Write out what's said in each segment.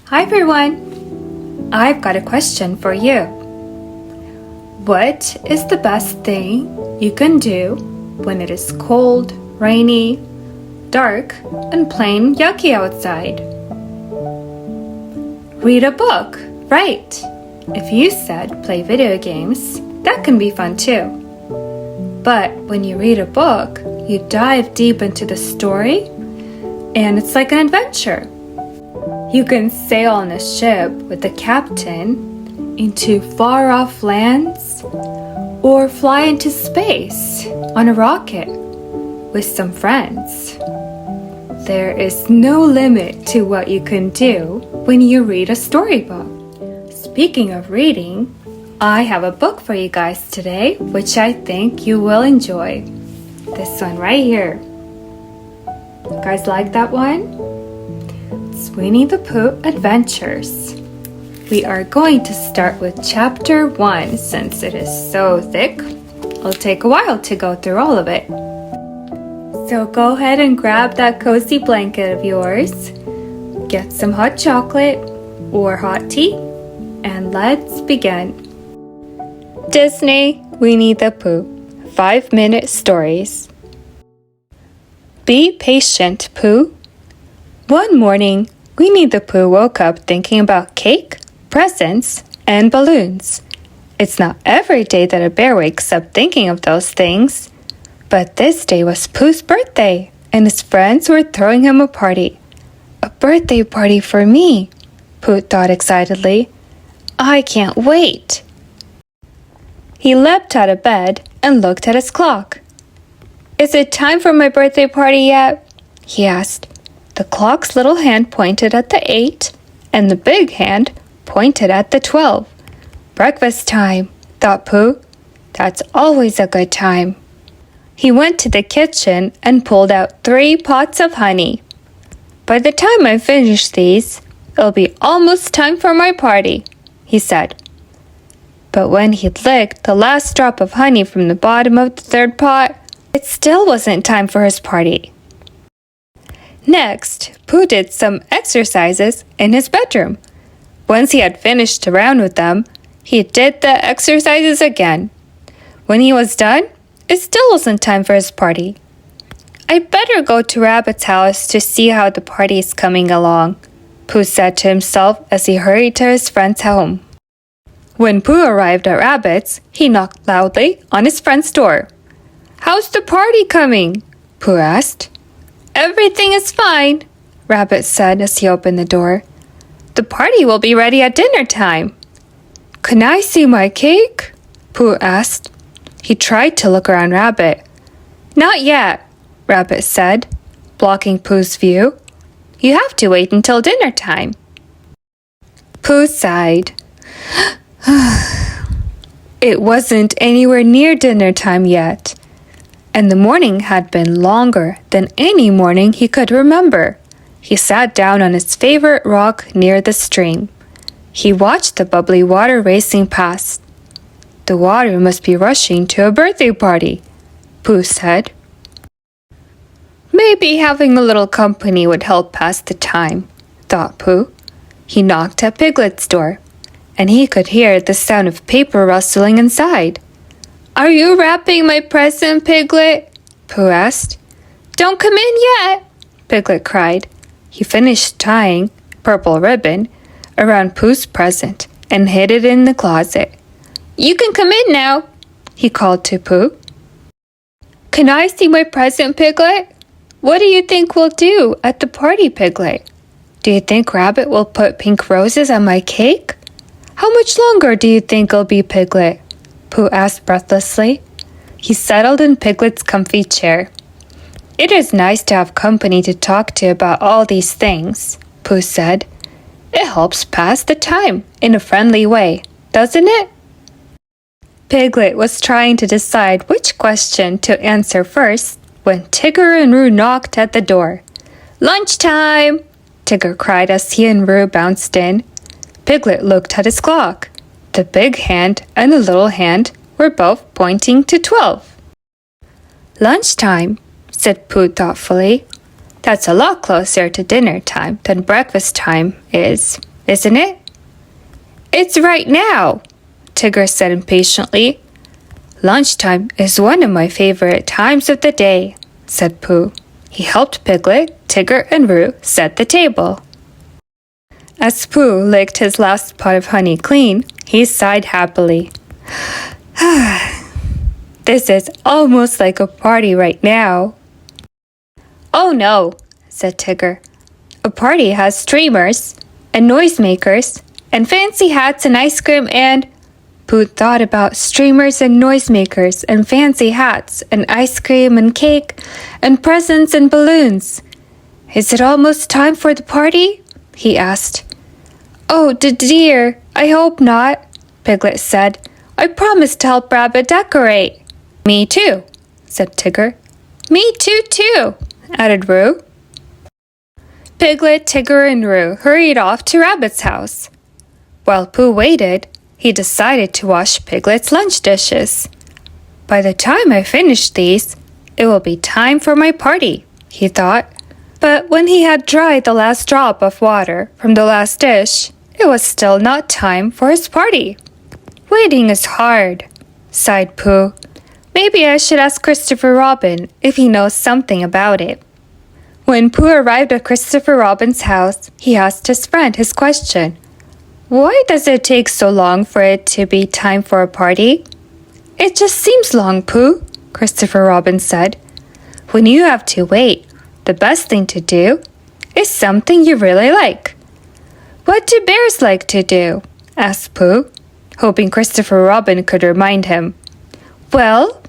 Hi everyone! I've got a question for you. What is the best thing you can do when it is cold, rainy, dark, and plain yucky outside? Read a book, right? If you said play video games, that can be fun too. But when you read a book, you dive deep into the story, and it's like an adventure. You can sail on a ship with the captain into far-off lands, or fly into space on a rocket with some friends. There is no limit to what you can do when you read a storybook. Speaking of reading, I have a book for you guys today, which I think you will enjoy. This one right here. You guys like that one? It's Winnie the Pooh Adventures. We are going to start with chapter 1 since it is so thick. It'll take a while to go through all of it. So go ahead and grab that cozy blanket of yours, get some hot chocolate or hot tea, and let's begin. Disney Winnie the Pooh 5-minute stories. Be patient, Pooh. One morning, Winnie the Pooh woke up thinking about cake, presents, and balloons. It's not every day that a bear wakes up thinking of those things. But this day was Pooh's birthday, and his friends were throwing him a party. A birthday party for me, Pooh thought excitedly. I can't wait. He leapt out of bed and looked at his clock. Is it time for my birthday party yet? He asked. The clock's little hand pointed at the 8, and the big hand pointed at the 12. Breakfast time, thought Pooh. That's always a good time. He went to the kitchen and pulled out 3 pots of honey. By the time I finish these, it'll be almost time for my party, he said. But when he licked the last drop of honey from the bottom of the 3rd pot, it still wasn't time for his party. Next, Pooh did some exercises in his bedroom. Once he had finished around with them, he did the exercises again. When he was done, it still wasn't time for his party. I'd better go to Rabbit's house to see how the party is coming along, Pooh said to himself as he hurried to his friend's home. When Pooh arrived at Rabbit's, he knocked loudly on his friend's door. How's the party coming? Pooh asked. Everything is fine, Rabbit said as he opened the door. The party will be ready at dinner time. Can I see my cake? Pooh asked. He tried to look around Rabbit. Not yet, Rabbit said, blocking Pooh's view. You have to wait until dinner time. Pooh sighed. It wasn't anywhere near dinner time yet, and the morning had been longer than any morning he could remember. He sat down on his favorite rock near the stream. He watched the bubbly water racing past. The water must be rushing to a birthday party, Pooh said. Maybe having a little company would help pass the time, thought Pooh. He knocked at Piglet's door, and he could hear the sound of paper rustling inside. Are you wrapping my present, Piglet? Pooh asked. Don't come in yet, Piglet cried. He finished tying purple ribbon around Pooh's present and hid it in the closet. You can come in now, he called to Pooh. Can I see my present, Piglet? What do you think we'll do at the party, Piglet? Do you think Rabbit will put pink roses on my cake? How much longer do you think it'll be, Piglet? Pooh asked breathlessly. He settled in Piglet's comfy chair. It is nice to have company to talk to about all these things, Pooh said. It helps pass the time in a friendly way, doesn't it? Piglet was trying to decide which question to answer first when Tigger and Roo knocked at the door. Lunchtime! Tigger cried as he and Roo bounced in. Piglet looked at his clock. The big hand and the little hand were both pointing to 12. Lunchtime, said Pooh thoughtfully. That's a lot closer to dinner time than breakfast time is. isn't it? It's right now, Tigger said impatiently. Lunchtime is one of my favorite times of the day, said Pooh. He helped Piglet, Tigger, and Roo set the table. As Pooh licked his last pot of honey clean, he sighed happily. This is almost like a party right now. Oh no, said Tigger. A party has streamers and noisemakers and fancy hats and ice cream and... Pooh thought about streamers and noisemakers and fancy hats and ice cream and cake and presents and balloons. Is it almost time for the party? He asked. Oh, dear, I hope not, Piglet said. I promised to help Rabbit decorate. Me too, said Tigger. Me too, added Roo. Piglet, Tigger, and Roo hurried off to Rabbit's house. While Pooh waited, he decided to wash Piglet's lunch dishes. By the time I finish these, it will be time for my party, he thought. But when he had dried the last drop of water from the last dish, it was still not time for his party. Waiting is hard, sighed Pooh. Maybe I should ask Christopher Robin if he knows something about it. When Pooh arrived at Christopher Robin's house, he asked his friend his question. Why does it take so long for it to be time for a party? It just seems long, Pooh, Christopher Robin said. When you have to wait, the best thing to do is something you really like. What do bears like to do? Asked Pooh, hoping Christopher Robin could remind him. Well,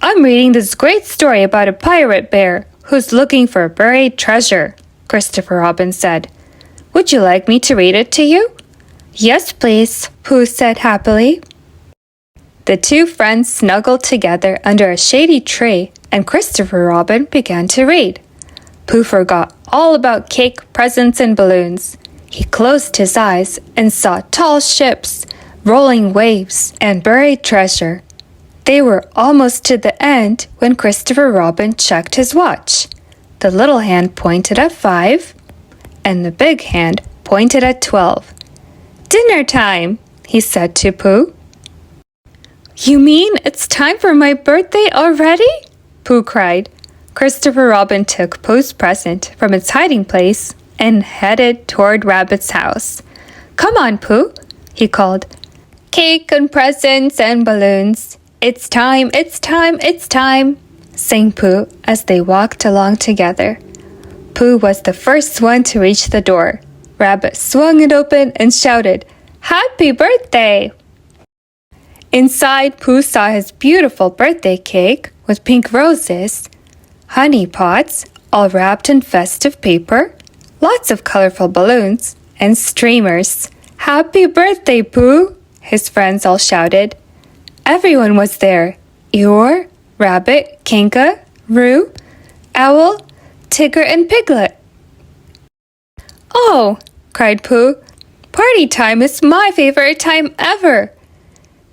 I'm reading this great story about a pirate bear who's looking for a buried treasure, Christopher Robin said. Would you like me to read it to you? Yes, please, Pooh said happily. The two friends snuggled together under a shady tree, and Christopher Robin began to read. Pooh forgot all about cake, presents, and balloons. He closed his eyes and saw tall ships, rolling waves, and buried treasure. They were almost to the end when Christopher Robin checked his watch. The little hand pointed at 5, and the big hand pointed at 12. Dinner time, he said to Pooh. You mean it's time for my birthday already? Pooh cried. Christopher Robin took Pooh's present from its hiding place and headed toward Rabbit's house. Come on, Pooh, he called. Cake and presents and balloons. It's time, sang Pooh as they walked along together. Pooh was the first one to reach the door. Rabbit swung it open and shouted, Happy birthday! Inside, Pooh saw his beautiful birthday cake with pink roses, honey pots, all wrapped in festive paper, lots of colorful balloons, and streamers. Happy birthday, Pooh! His friends all shouted. Everyone was there. Eeyore, Rabbit, Kinka, Roo, Owl, Tigger, and Piglet. Oh, cried Pooh. Party time is my favorite time ever.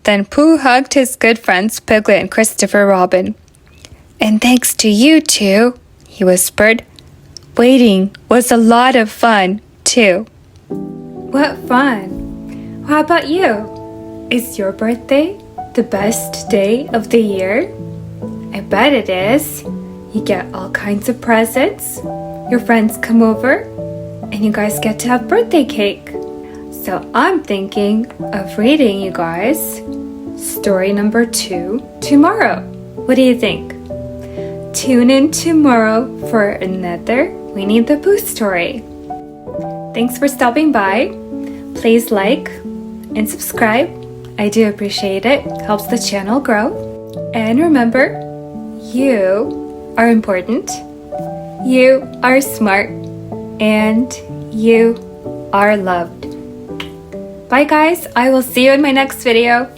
Then Pooh hugged his good friends Piglet and Christopher Robin. And thanks to you two, he whispered. Waiting was a lot of fun, too. What fun! How about you? Is your birthday the best day of the year? I bet it is. You get all kinds of presents. Your friends come over, and you guys get to have birthday cake. So I'm thinking of reading you guys story number 2 tomorrow. What do you think? Tune in tomorrow for another Winnie the Pooh story. Thanks for stopping by. Please like and subscribe. I do appreciate it. Helps the channel grow. And remember, you are important. You are smart. And you are loved. Bye guys, I will see you in my next video.